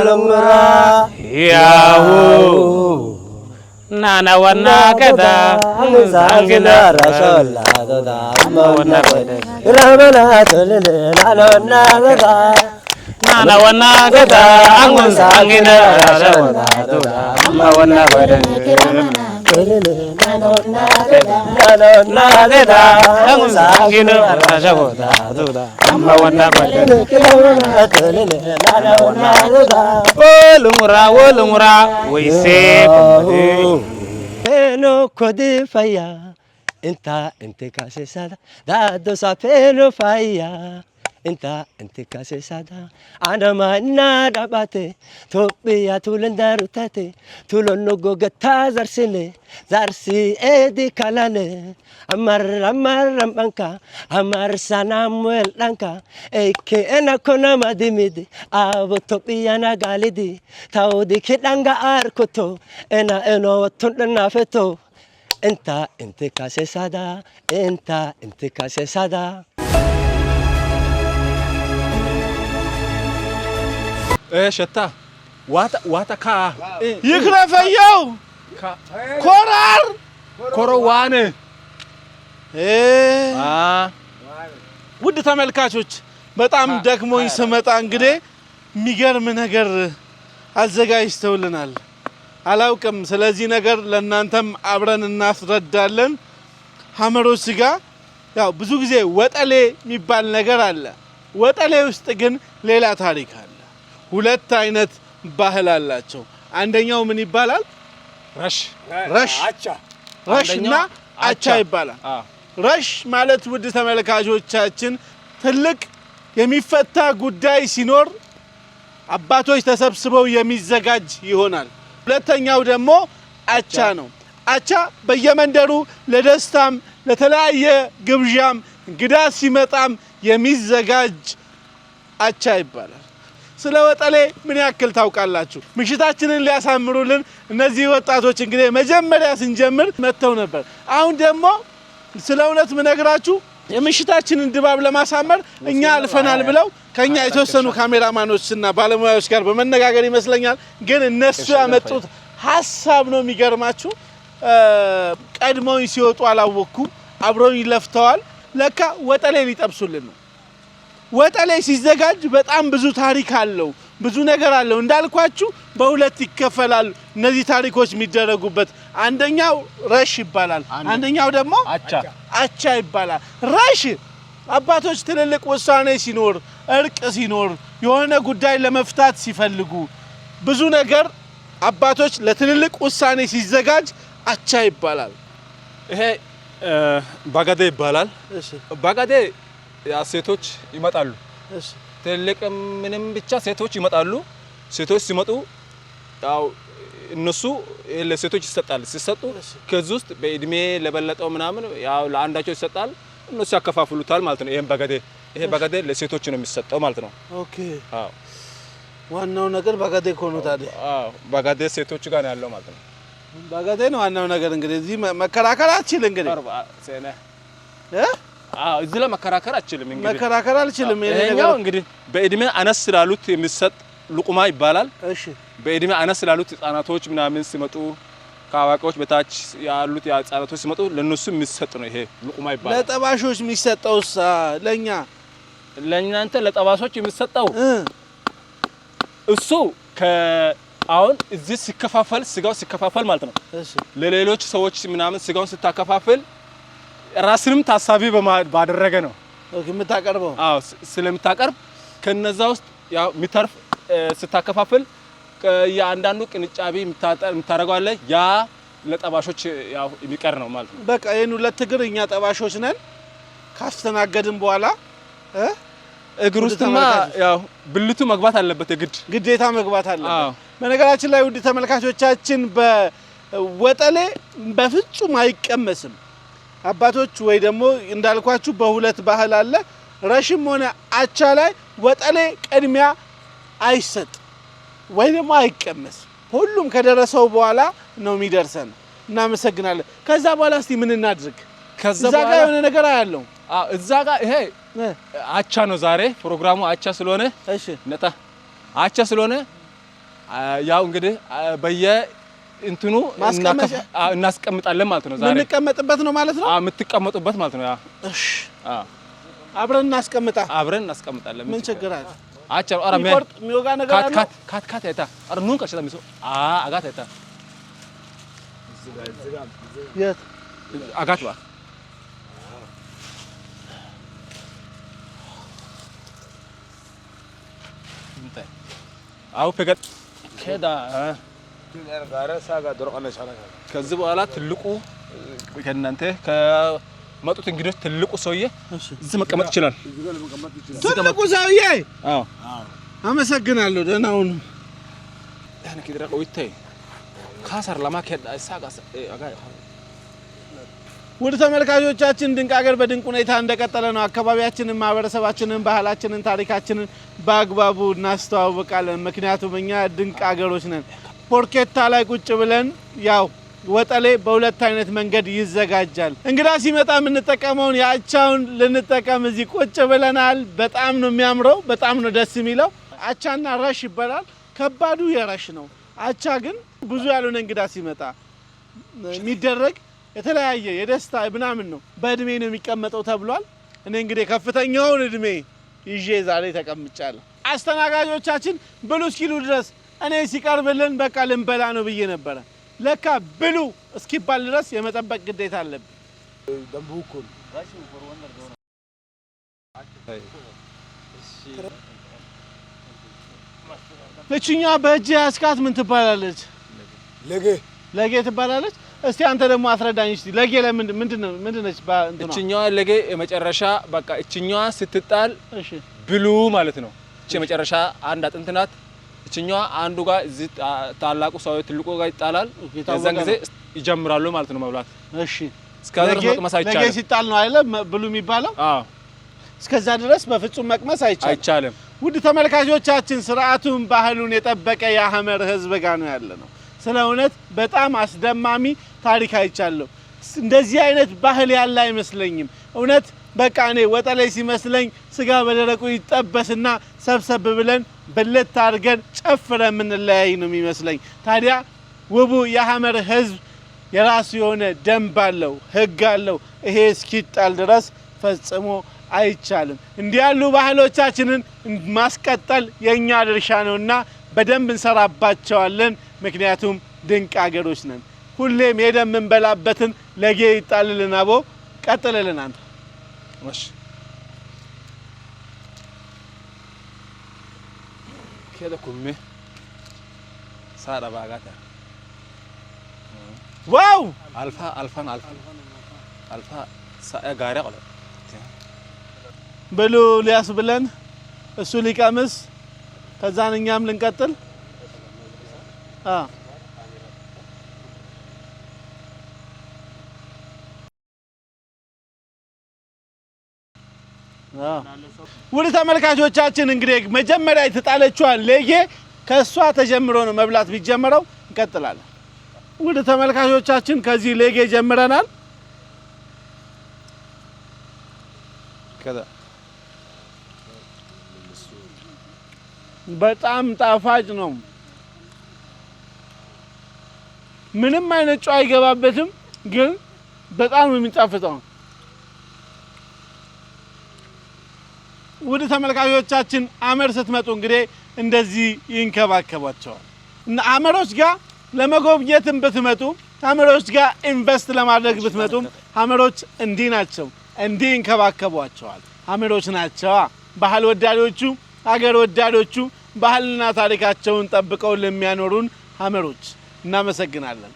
lumra yahu nana wana kada sangina rasola da wana ramana tolele nana kada nana wana kada angun sangina rasola da wana kada tolele nana kada angun sangina rasola da wana kada tolele nana kada wolumra wise peno kodi faya inte kasesada dado sa peno faya inte kasesada anama nada bate topia tulendarutate tulonogo gatazarsine zarsi edi kalane amar banka amar sanamuel danka eke ena kona madimidi abo topia na galidi taudi kidanga arkoto eno tundana feto inte kasesada inte kasesada شتا واتا كا يخرفيو كورار كوروانه ውድ ተመልካቾች በጣም ደክሞኝ ስመጣ እንግዲህ የሚገርም ነገር አዘጋጅተውልናል አላውቅም ስለዚህ ነገር ለእናንተም አብረን እናስረዳለን ሐመሮች ስጋ ያው ብዙ ጊዜ ወጠሌ የሚባል ነገር አለ ወጠሌ ውስጥ ግን ሌላ ታሪክ አለ ሁለት አይነት ባህል አላቸው አንደኛው ምን ይባላል ረሽና አቻ ይባላል ረሽ ማለት ውድ ተመልካቾቻችን ትልቅ የሚፈታ ጉዳይ ሲኖር አባቶች ተሰብስበው የሚዘጋጅ ይሆናል ሁለተኛው ደግሞ አቻ ነው አቻ በየመንደሩ ለደስታም ለተለያየ ግብዣም እንግዳ ሲመጣም የሚዘጋጅ አቻ ይባላል ስለ ወጠሌ ምን ያክል ታውቃላችሁ ምሽታችንን ሊያሳምሩልን እነዚህ ወጣቶች እንግዲህ መጀመሪያ ስንጀምር መተው ነበር አሁን ደግሞ ስለ እውነት ምነግራችሁ የምሽታችንን ድባብ ለማሳመር እኛ አልፈናል ብለው ከኛ የተወሰኑ ካሜራማኖችና ባለሙያዎች ጋር በመነጋገር ይመስለኛል ግን እነሱ ያመጡት ሐሳብ ነው የሚገርማችሁ ቀድሞው ሲወጡ አላወኩ አብረው ይለፍተዋል ለካ ወጠሌ ሊጠብሱልን ነው ወጠሌ ሲዘጋጅ በጣም ብዙ ታሪክ አለው ብዙ ነገር አለው እንዳልኳችሁ በሁለት ይከፈላል እነዚህ ታሪኮች የሚደረጉበት አንደኛው ረሽ ይባላል አንደኛው ደግሞ አቻ ይባላል ረሽ አባቶች ትልልቅ ውሳኔ ሲኖር እርቅ ሲኖር የሆነ ጉዳይ ለመፍታት ሲፈልጉ ብዙ ነገር አባቶች ለትልልቅ ውሳኔ ሲዘጋጅ አቻ ይባላል ይሄ ባጋዴ ይባላል እሺ ባጋዴ ያ ሴቶች ይመጣሉ እሺ ትልቅ ምንም ብቻ ሴቶች ይመጣሉ ሴቶች ሲመጡ ያው እነሱ ለሴቶች ይሰጣል ሲሰጡ ከዚህ ውስጥ በእድሜ ለበለጠው ምናምን ያው ለአንዳቸው ይሰጣል እነሱ ያከፋፍሉታል ማለት ነው ይሄ ባጋዴ ለሴቶች ነው የሚሰጠው ማለት ነው ኦኬ አዎ ዋናው ነገር ባጋዴ ኮኖ ታዲያ አዎ ባጋዴ ሴቶች ጋር ነው ያለው ማለት ነው ባጋዴ ነው ዋናው ነገር እንግዲህ እዚህ መከራከር አትችል እንግዲህ እዚህ ላይ መከራከር አትችልም እንግዲህ መከራከር አልችልም ይሄኛው እንግዲህ በእድሜ አነስ ስላሉት የሚሰጥ ሉቁማ ይባላል እሺ በእድሜ አነስ ስላሉት ህፃናቶች ምናምን ሲመጡ ካዋቂዎች በታች ያሉት ህፃናቶች ሲመጡ ለነሱ የሚሰጥ ነው ይሄ ሉቁማ ይባላል ለጠባሾች የሚሰጠውስ ለኛንተ ለጠባሾች የሚሰጠው እሱ አሁን እዚህ ሲከፋፈል ስጋው ሲከፋፈል ማለት ነው እሺ ለሌሎች ሰዎች ምናምን ስጋውን ስታከፋፈል ራስንም ታሳቢ ባደረገ ነው የምታቀርበው አዎ ስለምታቀርብ ከነዛ ውስጥ ያው ሚተርፍ ስታከፋፈል ያንዳንዱ ቅንጫቢ ምታረጋው አለ ያ ለጠባሾች ያው የሚቀር ነው ማለት ነው በቃ ይሄን ሁለት እግር እኛ ጠባሾች ነን ካስተናገድን በኋላ እግር ውስጥማ ያው ብልቱ መግባት አለበት ግዴታ መግባት አለበት በነገራችን ላይ ውድ ተመልካቾቻችን በወጠሌ በፍጹም አይቀመስም አባቶች ወይ ደግሞ እንዳልኳችሁ በሁለት ባህል አለ ረሽም ሆነ አቻ ላይ ወጠሌ ቅድሚያ አይሰጥ ወይ ደግሞ አይቀመስ ሁሉም ከደረሰው በኋላ ነው የሚደርሰን እናመሰግናለን ከዛ በኋላ እስቲ ምን እናድርግ ከዛ በኋላ የሆነ ነገር አያለው እዛ ጋር ይሄ አቻ ነው ዛሬ ፕሮግራሙ አቻ ስለሆነ እሺ ነጣ አቻ ስለሆነ ያው እንግዲህ በየ እንትኑ እናስቀምጣለን ማለት ነው። ዛሬ የምንቀመጥበት ነው ማለት ነው። የምትቀመጡበት ማለት ነው። እሺ አብረን እናስቀምጣለን። ምን ችግር አለ? አቻ አራ ምን ሚወጋ ነገር አለ? ካት አይታ አራ ኑን ቀሽታ ሚሶ አጋት አይታ የት አጋት ባ እንተ አው ፈገጥ ከዳ ከዚህ በኋላ ትልቁ ከእናንተ ከመጡት እንግዶች ትልቁ ሰውዬ እዚህ መቀመጥ ይችላል። ትልቁ ሰውዬ አመሰግናለሁ። ደህና ሁኑ። ያኔ ከድራ ቆይተይ ካሳር ለማከዳ አይሳጋስ ውድ ተመልካቾቻችን ድንቅ ሀገር በድንቅ ሁኔታ እንደቀጠለ ነው። አካባቢያችንን፣ ማህበረሰባችንን፣ ባህላችንን፣ ታሪካችንን በአግባቡ እናስተዋውቃለን። ምክንያቱም እኛ ድንቅ ሀገሮች ነን። ፖርኬታ ላይ ቁጭ ብለን ያው ወጠሌ በሁለት አይነት መንገድ ይዘጋጃል። እንግዳ ሲመጣ የምንጠቀመውን የአቻውን ልንጠቀም እዚህ ቁጭ ብለናል። በጣም ነው የሚያምረው፣ በጣም ነው ደስ የሚለው። አቻና ረሽ ይባላል። ከባዱ የረሽ ነው። አቻ ግን ብዙ ያልሆነ እንግዳ ሲመጣ የሚደረግ የተለያየ የደስታ ምናምን ነው። በእድሜ ነው የሚቀመጠው ተብሏል። እኔ እንግዲህ ከፍተኛውን እድሜ ይዤ ዛሬ ተቀምጫለሁ። አስተናጋጆቻችን ብሉ እስኪሉ ድረስ እኔ ሲቀርብልን በቃ ልንበላ ነው ብዬ ነበረ። ለካ ብሉ እስኪባል ድረስ የመጠበቅ ግዴታ አለብን። እቺኛዋ በእጅ ያስካት ምን ትባላለች? ለጌ ትባላለች። እስቲ አንተ ደግሞ አስረዳኝ እስቲ ለጌ ምንድነች? እቺኛዋ ለጌ የመጨረሻ በቃ እቺኛዋ ስትጣል ብሉ ማለት ነው። እቺ የመጨረሻ አንድ አጥንት ናት። እቺኛዋ አንዱ ጋር እዚህ ታላቁ ሰው ትልቁ ጋር ይጣላል። የዛን ጊዜ ይጀምራሉ ማለት ነው መብላት። እሺ እስከዛ ድረስ መቅመስ አይቻልም። ለጌ ሲጣል ነው አይደል ብሉ የሚባለው? አዎ እስከዛ ድረስ በፍጹም መቅመስ አይቻልም። ውድ ተመልካቾቻችን ስርዓቱን ባህሉን የጠበቀ የሐመር ህዝብ ጋር ነው ያለነው። ስለ እውነት በጣም አስደማሚ ታሪክ አይቻለሁ። እንደዚህ አይነት ባህል ያለ አይመስለኝም። እውነት በቃ እኔ ወጠሌ ሲመስለኝ ስጋ በደረቁ ይጠበስና ሰብሰብ ብለን በለት አድርገን ጨፍረን የምንለያይ ነው የሚመስለኝ። ታዲያ ውቡ የሐመር ህዝብ የራሱ የሆነ ደንብ አለው፣ ህግ አለው። ይሄ እስኪጣል ድረስ ፈጽሞ አይቻልም። እንዲህ ያሉ ባህሎቻችንን ማስቀጠል የኛ ድርሻ ነውና በደንብ እንሰራባቸዋለን። ምክንያቱም ድንቅ አገሮች ነን። ሁሌም ሄደን የምንበላበትን ለጌ ይጣልልን። አቦ ቀጥልልን አንተ። እሺ كده كمه سارة باقاتها واو ألفا سايا غاري قلت بلو لياس بلن السولي كامس كزان نيام لنقتل ወደ ተመልካቾቻችን እንግዲህ መጀመሪያ የተጣለችዋን ለጌ ከሷ ተጀምሮ ነው መብላት ቢጀምረው እንቀጥላለን። ወደ ተመልካቾቻችን ከዚህ ለጌ ጀምረናል። ከዛ በጣም ጣፋጭ ነው። ምንም አይነት ጨው አይገባበትም፣ ግን በጣም የሚጣፍጠው። ወደ ተመልካቾቻችን ሐመር ስትመጡ እንግዲህ እንደዚህ ይንከባከቧቸዋል። እና ሐመሮች ጋር ለመጎብኘትም ብትመጡ ሐመሮች ጋር ኢንቨስት ለማድረግ ብትመጡም ሐመሮች እንዲህ ናቸው፣ እንዲህ ይንከባከቧቸዋል። ሐመሮች ናቸው ባህል ወዳዶቹ፣ ሀገር ወዳዶቹ፣ ባህልና ታሪካቸውን ጠብቀው ለሚያኖሩን ሐመሮች እናመሰግናለን።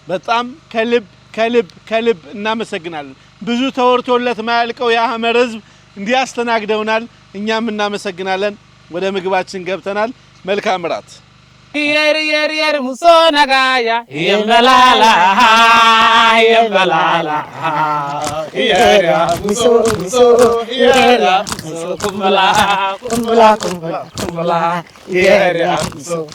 በጣም ከልብ ከልብ ከልብ እናመሰግናለን። ብዙ ተወርቶለት ማያልቀው የሐመር ህዝብ እንዲያስተናግደውናል። እኛም እናመሰግናለን። ወደ ምግባችን ገብተናል። መልካም ራት። yer musona gaya yembelala yer muso yer kumbala yer muso